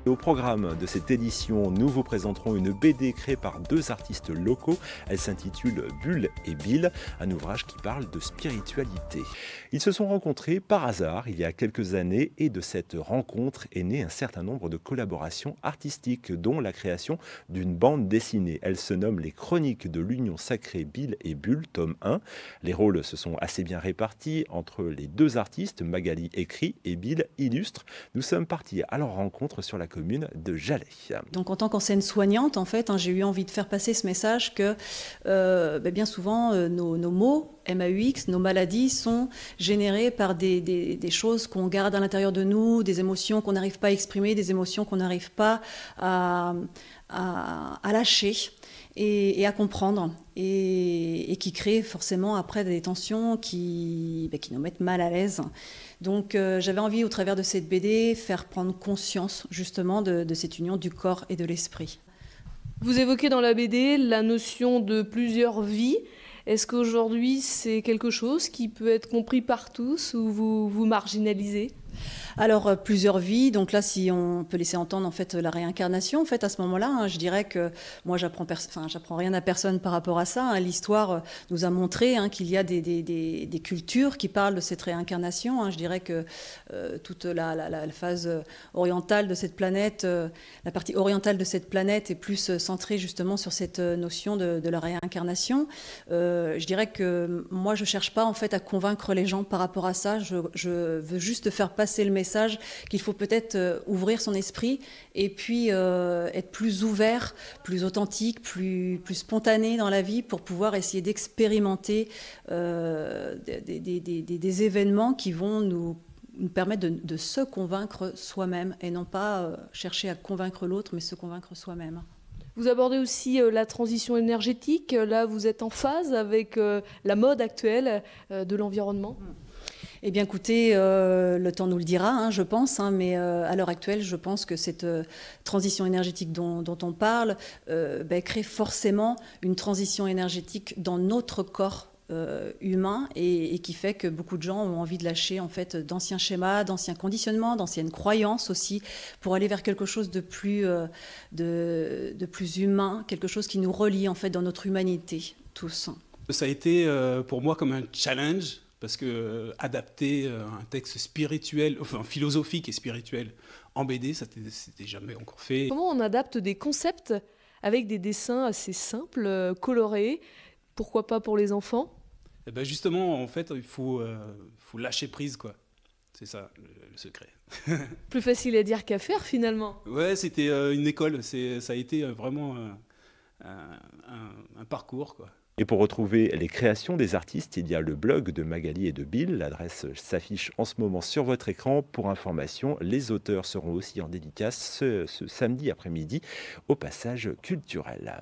Au programme de cette édition, nous vous présenterons une BD créée par deux artistes locaux. Elle s'intitule Bull et Bill, un ouvrage qui parle de spiritualité. Ils se sont rencontrés par hasard il y a quelques années et de cette rencontre est né un certain nombre de collaborations artistiques, dont la création d'une bande dessinée. Elle se nomme Les Chroniques de l'Union Sacrée Bill et Bull, tome 1. Les rôles se sont assez bien répartis entre les deux artistes, Magali écrit et Bill illustre. Nous sommes partis à leur rencontre sur la commune de Jalais. Donc en tant qu'ancienne soignante, en fait, j'ai eu envie de faire passer ce message que bien souvent nos maux, MAUX, nos maladies sont générées par des choses qu'on garde à l'intérieur de nous, des émotions qu'on n'arrive pas à exprimer, des émotions qu'on n'arrive pas à lâcher et à comprendre, et qui créent forcément après des tensions qui nous mettent mal à l'aise. Donc j'avais envie, au travers de cette BD, faire prendre conscience justement de cette union du corps et de l'esprit. Vous évoquez dans la BD la notion de plusieurs vies. Est-ce qu'aujourd'hui c'est quelque chose qui peut être compris par tous ou vous marginalisez ? Alors plusieurs vies, donc là si on peut laisser entendre en fait la réincarnation, en fait à ce moment-là, je dirais que moi j'apprends rien à personne par rapport à ça. L'histoire nous a montré qu'il y a des cultures qui parlent de cette réincarnation. Je dirais que toute la phase orientale de cette planète, la partie orientale de cette planète est plus centrée justement sur cette notion de la réincarnation. Je dirais que moi je cherche pas en fait à convaincre les gens par rapport à ça. Je veux juste faire passer le message qu'il faut peut-être ouvrir son esprit et puis être plus ouvert, plus authentique, plus spontané dans la vie pour pouvoir essayer d'expérimenter des événements qui vont nous permettre de se convaincre soi-même et non pas chercher à convaincre l'autre, mais se convaincre soi-même. Vous abordez aussi la transition énergétique. Là, vous êtes en phase avec la mode actuelle de l'environnement. Eh bien écoutez, le temps nous le dira, je pense, mais à l'heure actuelle, je pense que cette transition énergétique dont on parle crée forcément une transition énergétique dans notre corps humain et qui fait que beaucoup de gens ont envie de lâcher en fait d'anciens schémas, d'anciens conditionnements, d'anciennes croyances aussi, pour aller vers quelque chose de plus humain, quelque chose qui nous relie en fait dans notre humanité tous. Ça a été pour moi comme un challenge. Parce que adapter un texte spirituel, enfin philosophique et spirituel en BD, ça c'était jamais encore fait. Comment on adapte des concepts avec des dessins assez simples, colorés? Pourquoi pas pour les enfants? Et ben justement, en fait, il faut lâcher prise, quoi. C'est ça le secret. Plus facile à dire qu'à faire finalement. Ouais, c'était une école. Ça a été vraiment un parcours, quoi. Et pour retrouver les créations des artistes, il y a le blog de Magali et de Bill. L'adresse s'affiche en ce moment sur votre écran. Pour information, les auteurs seront aussi en dédicace ce samedi après-midi au Passage culturel.